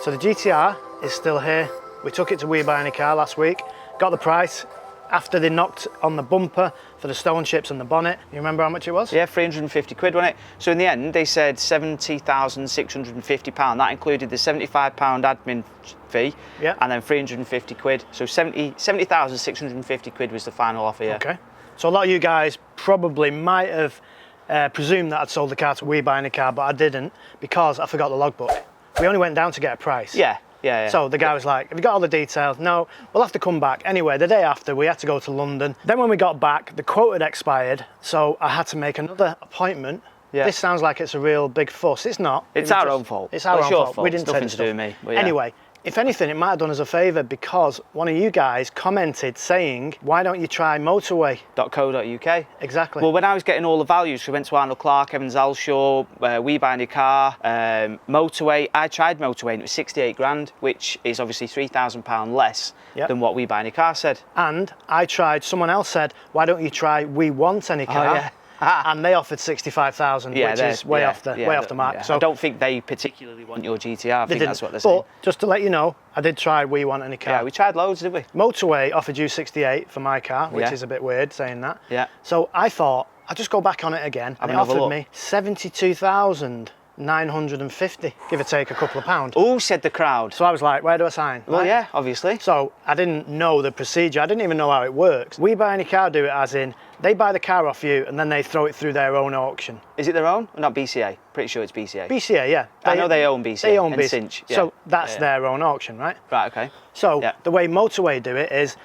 So the GTR is still here. We took it to We Buy Any Car last week, got the price after they knocked on the bumper for the stone chips and the bonnet. You remember how much it was? Yeah, 350 quid, wasn't it? So in the end, they said £70,650. That included the £75 admin fee, yeah, and then 350 quid. So 70,650 quid was the final offer, yeah. Okay. So a lot of you guys probably might have presumed that I'd sold the car to We Buy Any Car, but I didn't because I forgot the logbook. We only went down to get a price. Yeah. Yeah, yeah. So the guy was like, have you got all the details? No, we'll have to come back. Anyway, the day after, we had to go to London. Then when we got back, the quote had expired, so I had to make another appointment. Yeah. This sounds like it's a real big fuss. It's not. It's our own fault. It's our own fault. We didn't take it to do with me. Yeah. Anyway, if anything, it might have done us a favour because one of you guys commented saying, why don't you try motorway.co.uk? Exactly. Well, when I was getting all the values, we went to Arnold Clark, Evans Alshaw, We Buy Any Car, Motorway. I tried Motorway and it was 68 grand, which is obviously £3,000 less than what We Buy Any Car said. And I tried, someone else said, why don't you try We Want Any Car? Oh, yeah. And they offered 65,000, which is way off the mark. Yeah. So I don't think they particularly want your GTR. I think that's what they're saying. But just to let you know, I did try We Want Any Car. Yeah, we tried loads, did we? Motorway offered you 68 for my car, which is a bit weird saying that. Yeah. So I thought I'd just go back on it again, and it offered me 72,950, give or take a couple of pounds. Oh, said the crowd. So I was like, where do I sign? Well, yeah, obviously. So I didn't know the procedure. I didn't even know how it works. We Buy Any Car do it as in, they buy the car off you and then they throw it through their own auction. Is it their own? Not BCA? Pretty sure it's BCA. BCA, yeah. I know they own BCA. They own BCA. Cinch, yeah. So that's their own auction, right? Right, okay. So the way Motorway do it is,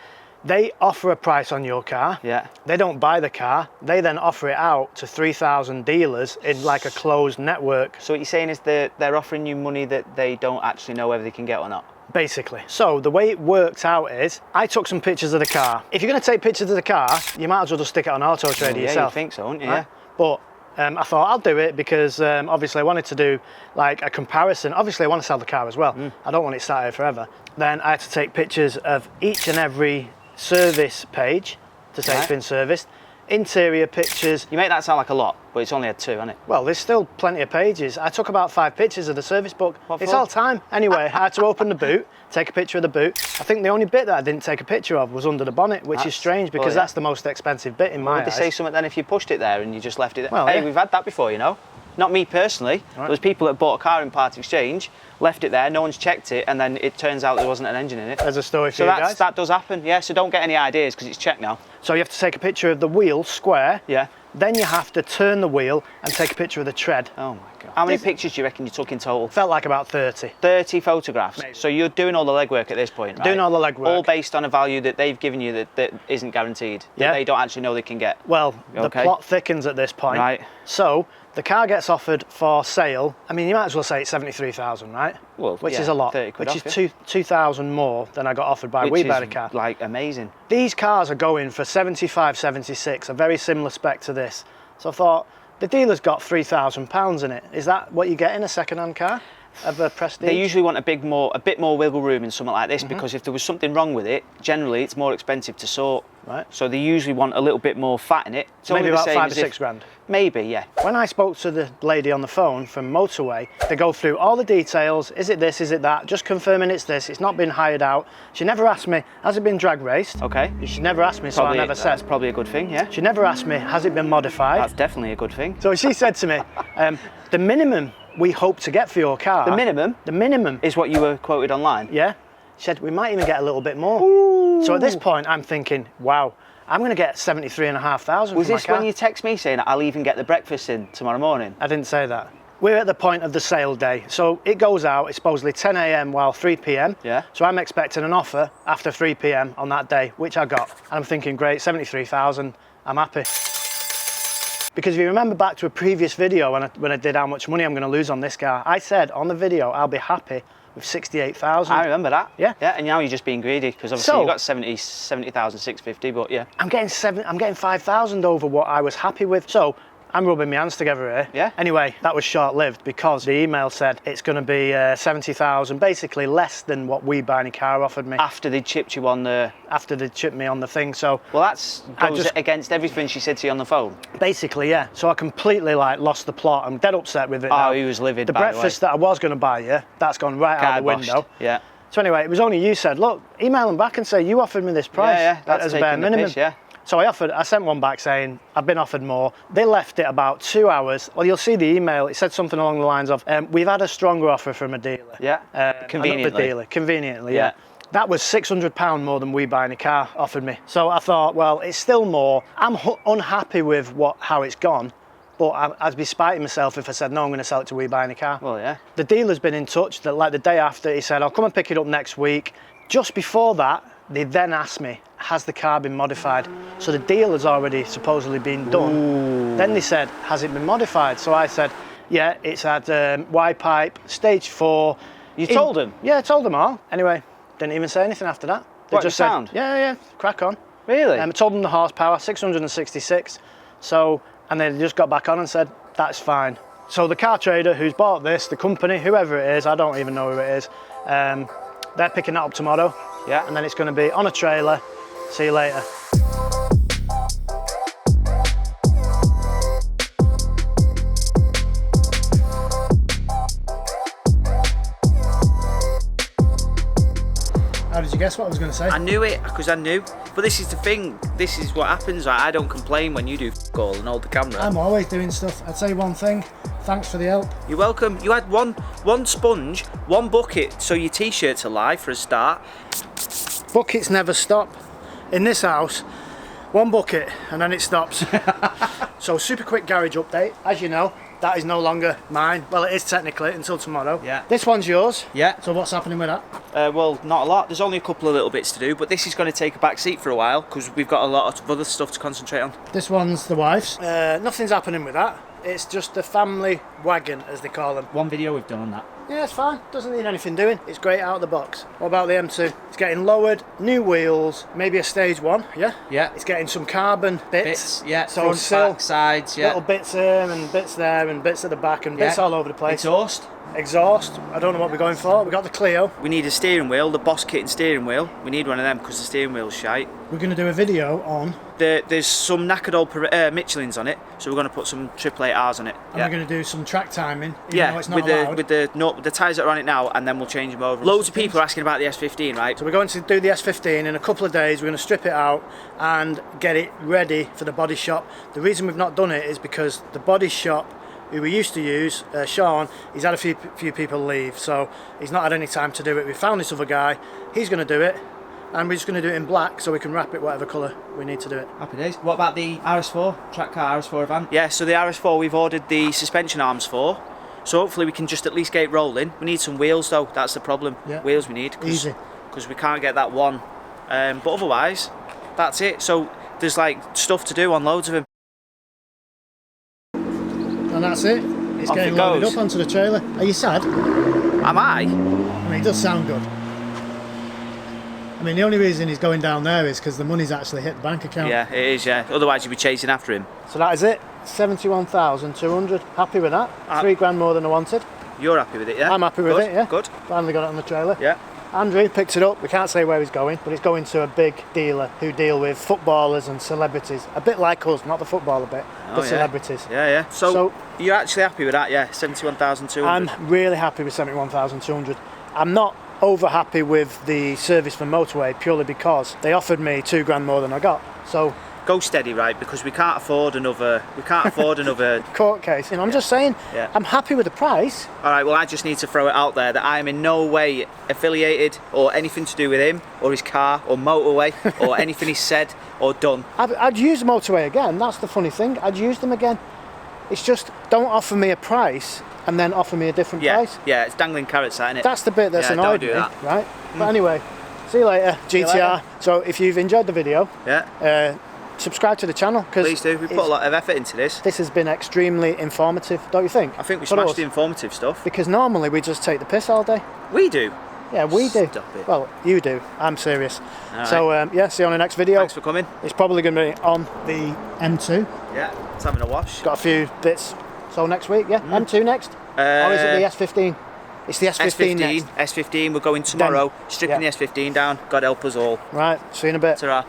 they offer a price on your car. Yeah. They don't buy the car. They then offer it out to 3,000 dealers in like a closed network. So what you're saying is they're offering you money that they don't actually know whether they can get or not? Basically. So the way it works out is, I took some pictures of the car. If you're going to take pictures of the car, you might as well just stick it on Auto Trader yourself. Yeah, you think so, wouldn't you? Right? Yeah. But I thought I'll do it because obviously I wanted to do like a comparison. Obviously I want to sell the car as well. I don't want it sat here forever. Then I had to take pictures of each and every service page to say it's been serviced. Interior pictures. You make that sound like a lot, but it's only had 2, hasn't it? Well, there's still plenty of pages. I took about 5 pictures of the service book. It's all time. Anyway, I had to open the boot, take a picture of the boot. I think the only bit that I didn't take a picture of was under the bonnet, which is strange because that's the most expensive bit in my eyes. Would they say something then if you pushed it there and you just left it there? Well, hey, we've had that before, you know. Not me personally. Right. There's people that bought a car in part exchange, left it there, no one's checked it, and then it turns out there wasn't an engine in it. There's a story for you guys. So that does happen, yeah. So don't get any ideas because it's checked now. So you have to take a picture of the wheel square. Yeah. Then you have to turn the wheel and take a picture of the tread. Oh my God. How many pictures do you reckon you took in total? Felt like about 30. 30 photographs. Maybe. So you're doing all the legwork at this point, right? Doing all the legwork. All based on a value that they've given you that isn't guaranteed. That they don't actually know they can get. Well, the plot thickens at this point. Right. So the car gets offered for sale. I mean, you might as well say it's 73,000, right? Well, which is a lot. 30 quid which off, is 2,000 more than I got offered by We Buy Any Car. Like amazing. These cars are going for 75, 76, a very similar spec to this. So I thought, the dealer's got £3,000 in it. Is that what you get in a second-hand car of a Prestige? They usually want a bit more wiggle room in something like this because if there was something wrong with it, generally it's more expensive to sort. Right. So they usually want a little bit more fat in it. So maybe about 5 to 6 grand. Maybe, yeah. When I spoke to the lady on the phone from Motorway, they go through all the details. Is it this? Is it that? Just confirming it's this. It's not been hired out. She never asked me, has it been drag raced? Okay. She never asked me, so I never said. That's probably a good thing, yeah. She never asked me, has it been modified? That's definitely a good thing. So she said to me, the minimum we hope to get for your car. The minimum? The minimum. Is what you were quoted online? Yeah. She said, we might even get a little bit more. Ooh. So at this point, I'm thinking, wow, I'm going to get 73,500 Was for my this car. when you text me saying I'll even get the breakfast in tomorrow morning? I didn't say that. We're at the point of the sale day. So it goes out, it's supposedly 10 a.m. while 3 p.m. Yeah. So I'm expecting an offer after 3 p.m. on that day, which I got. And I'm thinking, great, 73,000, I'm happy. Because if you remember back to a previous video when I did how much money I'm going to lose on this car, I said on the video, I'll be happy with 68,000. I remember that. Yeah. Yeah, and now you're just being greedy because obviously you got 70,650, but yeah. I'm getting 5,000 over what I was happy with. So I'm rubbing my hands together here. Yeah. Anyway, that was short-lived because the email said it's going to be 70,000, basically less than what We Buy Any Car offered me. After they chipped you on the... After they chipped me on the thing, so... Well, that's goes against everything she said to you on the phone. Basically, yeah. So I completely like lost the plot. I'm dead upset with it now. Oh, he was livid, The breakfast that I was going to buy you, that's gone right out the window. Yeah. So anyway, it was only you said, look, email them back and say you offered me this price. Yeah, that's as a bare minimum. Piss, yeah. So I sent one back saying, I've been offered more. They left it about 2 hours. Well, you'll see the email. It said something along the lines of, we've had a stronger offer from a dealer. Yeah, conveniently. Another dealer, conveniently, yeah. That was £600 more than We Buy Any Car offered me. So I thought, well, it's still more. I'm unhappy with how it's gone, but I'd be spiting myself if I said, no, I'm going to sell it to We Buy Any Car. Well, yeah. The dealer's been in touch, that like the day after, he said, I'll come and pick it up next week. Just before that, they then asked me, has the car been modified? So the deal has already supposedly been done. Ooh. Then they said, has it been modified? So I said, yeah, it's had Y-pipe, stage 4. You told them? Yeah, I told them all. Anyway, didn't even say anything after that. They just said, sound? Yeah, crack on. Really? I told them the horsepower, 666. So, and they just got back on and said, that's fine. So the car trader who's bought this, the company, whoever it is, I don't even know who it is, they're picking that up tomorrow. Yeah. And then it's going to be on a trailer. See you later. How did you guess what I was going to say? I knew it, because I knew. But this is the thing. This is what happens. I don't complain when you do all and hold the camera. I'm always doing stuff. I'd say one thing. Thanks for the help. You're welcome. You had one sponge, one bucket, so your t-shirt's alive for a start. Buckets never stop. In this house, one bucket and then it stops. So super quick garage update. As you know, that is no longer mine. Well, it is technically until tomorrow. Yeah. This one's yours. Yeah. So what's happening with that? Well, not a lot. There's only a couple of little bits to do, but this is going to take a back seat for a while because we've got a lot of other stuff to concentrate on. This one's the wife's. Nothing's happening with that. It's just a family wagon, as they call them. One video we've done on that. Yeah, it's fine. Doesn't need anything doing. It's great out of the box. What about the M2? It's getting lowered, new wheels, maybe a stage 1, yeah? Yeah. It's getting some carbon bits. Yeah, So front, sill, back, sides, yeah. little bits here and bits there and bits at the back and bits all over the place. Exhaust. I don't know what we're going for. We've got the Clio. We need a steering wheel, the Boss kit and steering wheel. We need one of them because the steering wheel's shite. We're going to do a video on... There's some knackered old Michelins on it, so we're going to put some 888Rs on it. And we're going to do some track timing, even though it's not with the tyres that are on it now, and then we'll change them over. Loads of people are asking about the S15, right? So we're going to do the S15 in a couple of days. We're going to strip it out and get it ready for the body shop. The reason we've not done it is because the body shop who we used to use, Sean, he's had a few people leave, so he's not had any time to do it. We found this other guy, he's going to do it, and we're just going to do it in black so we can wrap it whatever colour we need to do it. Happy days. What about the RS4, track car RS4 Avant? Yeah, so the RS4 we've ordered the suspension arms for, so hopefully we can just at least get it rolling. We need some wheels though, that's the problem. Yeah. Wheels we need, Easy. Because we can't get that one. But otherwise, that's it. So there's like stuff to do on loads of them. And that's it. It's getting loaded up onto the trailer. Are you sad? Am I? I mean, it does sound good. I mean, the only reason he's going down there is because the money's actually hit the bank account. Yeah, it is, yeah. Otherwise you'd be chasing after him. So that is it. 71,200. Happy with that. 3 grand more than I wanted. You're happy with it, yeah? I'm happy with it, yeah. Good. Finally got it on the trailer. Yeah. Andrew picks it up. We can't say where he's going, but it's going to a big dealer who deal with footballers and celebrities. A bit like us, not the footballer bit, but celebrities. Yeah, yeah. So you're actually happy with that, yeah? 71,200. I'm really happy with 71,200. I'm not over happy with the service for motorway purely because they offered me 2 grand more than I got. So go steady, right? Because we can't afford another. court case. You know, I'm just saying. Yeah. I'm happy with the price. All right. Well, I just need to throw it out there that I am in no way affiliated or anything to do with him or his car or motorway or anything he's said or done. I'd use the motorway again. That's the funny thing. I'd use them again. It's just don't offer me a price and then offer me a different price. Yeah, it's dangling carrots, isn't it? That's the bit that's annoyed me, right? But anyway, see you later, GTR. So if you've enjoyed the video, subscribe to the channel. Please do. We put a lot of effort into this. This has been extremely informative, don't you think? I think we smashed the informative stuff. Because normally we just take the piss all day. We do. Yeah, we do. Stop it. Well, you do. I'm serious. All So yeah, see you on the next video. Thanks for coming. It's probably going to be on the M2. Yeah, it's having a wash. Got a few bits. So next week, yeah? M2 next? Or is it the S15? It's the S15 next. S15, we're going tomorrow. Stripping the S15 down. God help us all. Right, see you in a bit. Ta-ra.